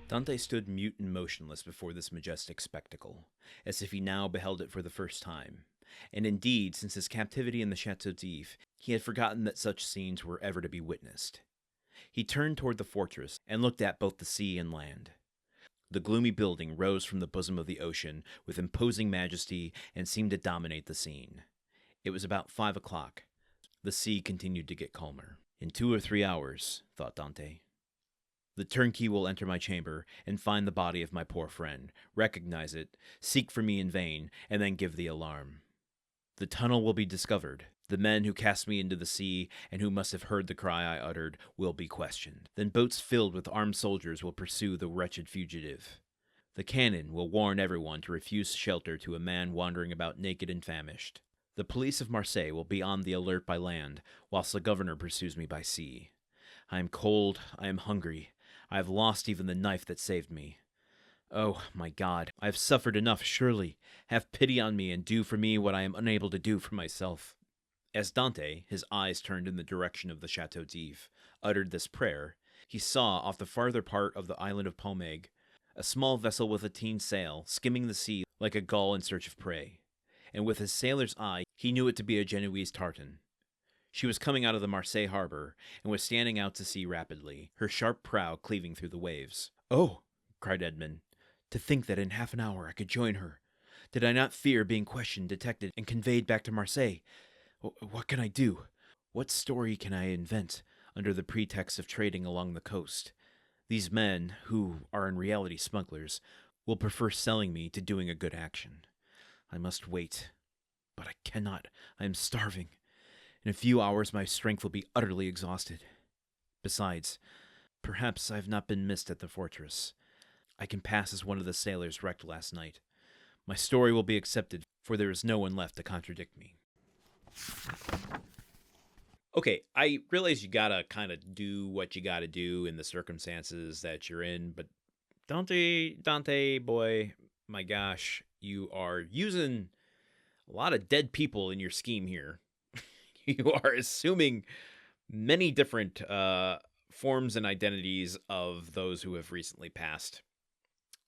Dante stood mute and motionless before this majestic spectacle, as if he now beheld it for the first time. And indeed, since his captivity in the Chateau d'If, he had forgotten that such scenes were ever to be witnessed. He turned toward the fortress and looked at both the sea and land. The gloomy building rose from the bosom of the ocean with imposing majesty and seemed to dominate the scene. It was about 5 o'clock. The sea continued to get calmer. In 2 or 3 hours, thought Dante, the turnkey will enter my chamber and find the body of my poor friend, recognize it, seek for me in vain, and then give the alarm. The tunnel will be discovered. The men who cast me into the sea and who must have heard the cry I uttered will be questioned. Then boats filled with armed soldiers will pursue the wretched fugitive. The cannon will warn everyone to refuse shelter to a man wandering about naked and famished. The police of Marseille will be on the alert by land, whilst the governor pursues me by sea. I am cold, I am hungry. I have lost even the knife that saved me. Oh, my God, I have suffered enough, surely. Have pity on me and do for me what I am unable to do for myself. As Dante, his eyes turned in the direction of the Chateau d'If, uttered this prayer, he saw off the farther part of the island of Pomègue a small vessel with a teen sail skimming the sea like a gull in search of prey. And with his sailor's eye, he knew it to be a Genoese tartan. She was coming out of the Marseille harbor and was standing out to sea rapidly, her sharp prow cleaving through the waves. "Oh," cried Edmund, "to think that in half an hour I could join her! Did I not fear being questioned, detected, and conveyed back to Marseille? What can I do? What story can I invent under the pretext of trading along the coast? These men, who are in reality smugglers, will prefer selling me to doing a good action. I must wait. But I cannot. I am starving. In a few hours my strength will be utterly exhausted. Besides, perhaps I have not been missed at the fortress. I can pass as one of the sailors wrecked last night. My story will be accepted, for there is no one left to contradict me." Okay, I realize you gotta kind of do what you gotta do in the circumstances that you're in, but Dante, boy, my gosh, you are using a lot of dead people in your scheme here. You are assuming many different forms and identities of those who have recently passed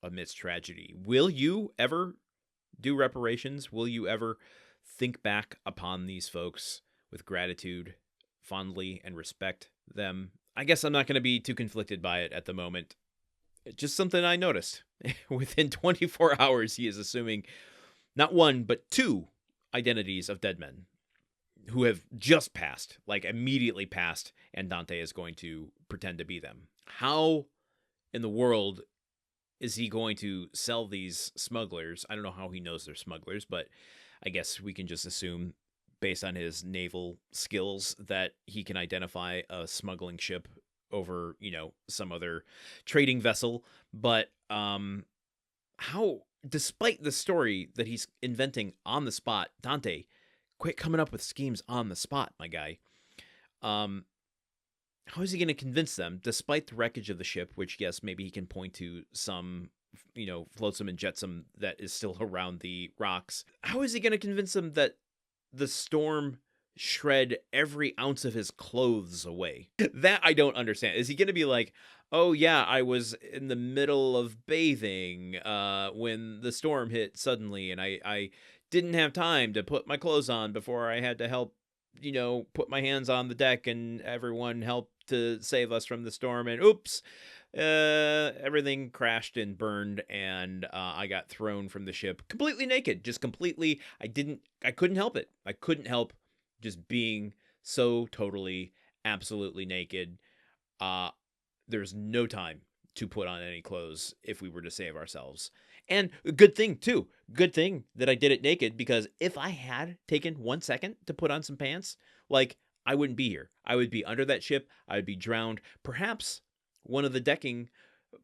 amidst tragedy. Will you ever do reparations? Will you ever think back upon these folks with gratitude, fondly, and respect them? I guess I'm not going to be too conflicted by it at the moment. It's just something I noticed. Within 24 hours, he is assuming not one, but two identities of dead men who have just passed, like immediately passed, and Dante is going to pretend to be them. How in the world is he going to sell these smugglers? I don't know how he knows they're smugglers, but I guess we can just assume, based on his naval skills, that he can identify a smuggling ship over, some other trading vessel. But how, despite the story that he's inventing on the spot, Dante, quit coming up with schemes on the spot, my guy. How is he going to convince them, despite the wreckage of the ship, which, yes, maybe he can point to some, flotsam and jetsam that is still around the rocks. How is he going to convince them that the storm shred every ounce of his clothes away? That I don't understand. Is he going to be like, "Oh yeah, I was in the middle of bathing when the storm hit suddenly, and I didn't have time to put my clothes on before I had to help, put my hands on the deck, and everyone helped to save us from the storm, and oops, everything crashed and burned, and I got thrown from the ship completely naked, just completely. I couldn't help it. I couldn't help just being so totally, absolutely naked. There's no time to put on any clothes if we were to save ourselves. And a good thing, too. Good thing that I did it naked, because if I had taken 1 second to put on some pants, I wouldn't be here. I would be under that ship. I would be drowned. Perhaps one of the decking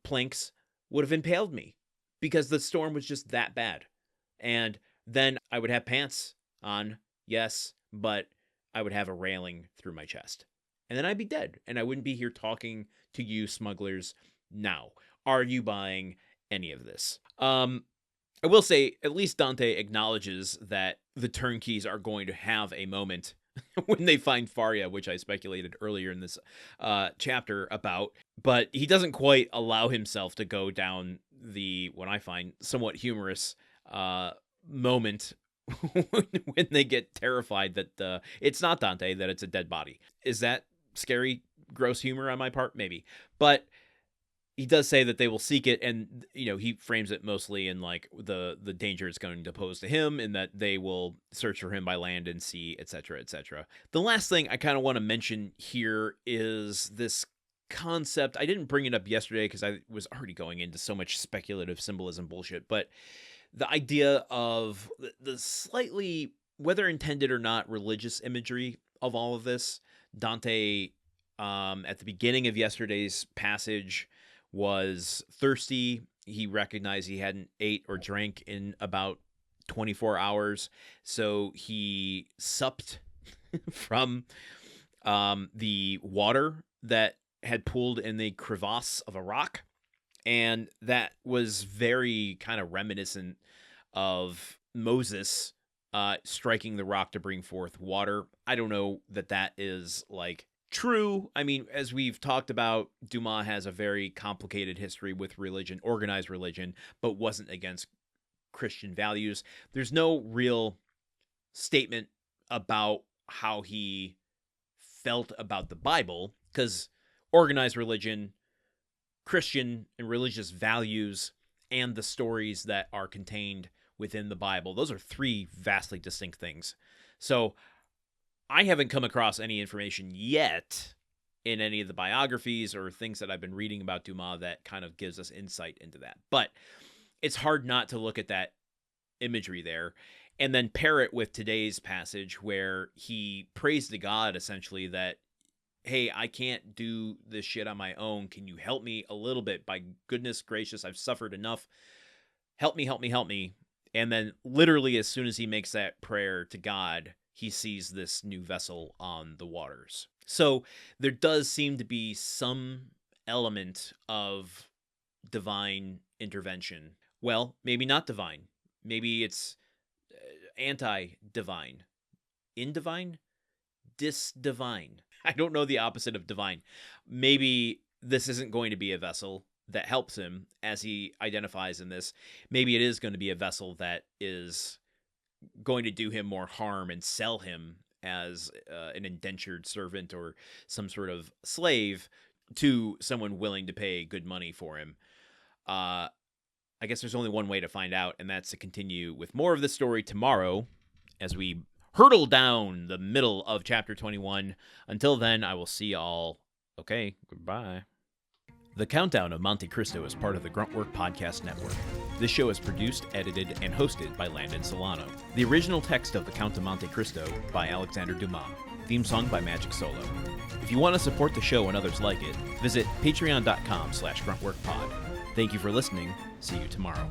planks would have impaled me because the storm was just that bad. And then I would have pants on, yes, but I would have a railing through my chest. And then I'd be dead, and I wouldn't be here talking to you smugglers now. Are you buying any of this? I will say, at least Dante acknowledges that the turnkeys are going to have a moment when they find Faria, which I speculated earlier in this chapter about. But he doesn't quite allow himself to go down the, what I find, somewhat humorous moment when they get terrified that it's not Dante, that it's a dead body. Is that scary, gross humor on my part? Maybe. But he does say that they will seek it, and he frames it mostly in like the danger it's going to pose to him, and that they will search for him by land and sea, etc., etc. The last thing I kind of want to mention here is this concept. I didn't bring it up yesterday because I was already going into so much speculative symbolism bullshit, but the idea of the slightly, whether intended or not, religious imagery of all of this. Dante, at the beginning of yesterday's passage, was thirsty. He recognized he hadn't ate or drank in about 24 hours, so he supped from the water that had pooled in the crevasse of a rock, and that was very kind of reminiscent of Moses striking the rock to bring forth water. I don't know that is like true. I mean, as we've talked about, Dumas has a very complicated history with religion, organized religion, but wasn't against Christian values. There's no real statement about how he felt about the Bible, because organized religion, Christian and religious values, and the stories that are contained within the Bible, those are three vastly distinct things. So I haven't come across any information yet in any of the biographies or things that I've been reading about Dumas that kind of gives us insight into that. But it's hard not to look at that imagery there and then pair it with today's passage where he prays to God essentially that, hey, I can't do this shit on my own. Can you help me a little bit? By goodness gracious, I've suffered enough. Help me, help me, help me. And then literally as soon as he makes that prayer to God, he sees this new vessel on the waters. So there does seem to be some element of divine intervention. Well, maybe not divine. Maybe it's anti-divine. Indivine? Dis-divine. I don't know the opposite of divine. Maybe this isn't going to be a vessel that helps him, as he identifies in this. Maybe it is going to be a vessel that is going to do him more harm and sell him as an indentured servant or some sort of slave to someone willing to pay good money for him. I guess there's only one way to find out, and that's to continue with more of the story tomorrow as we hurtle down the middle of chapter 21. Until then, I will see y'all. Okay, goodbye. The Countdown of Monte Cristo is part of the Gruntwork Podcast Network. This show is produced, edited, and hosted by Landon Solano. The original text of The Count of Monte Cristo by Alexandre Dumas. Theme song by Magic Solo. If you want to support the show and others like it, visit patreon.com/gruntworkpod. Thank you for listening. See you tomorrow.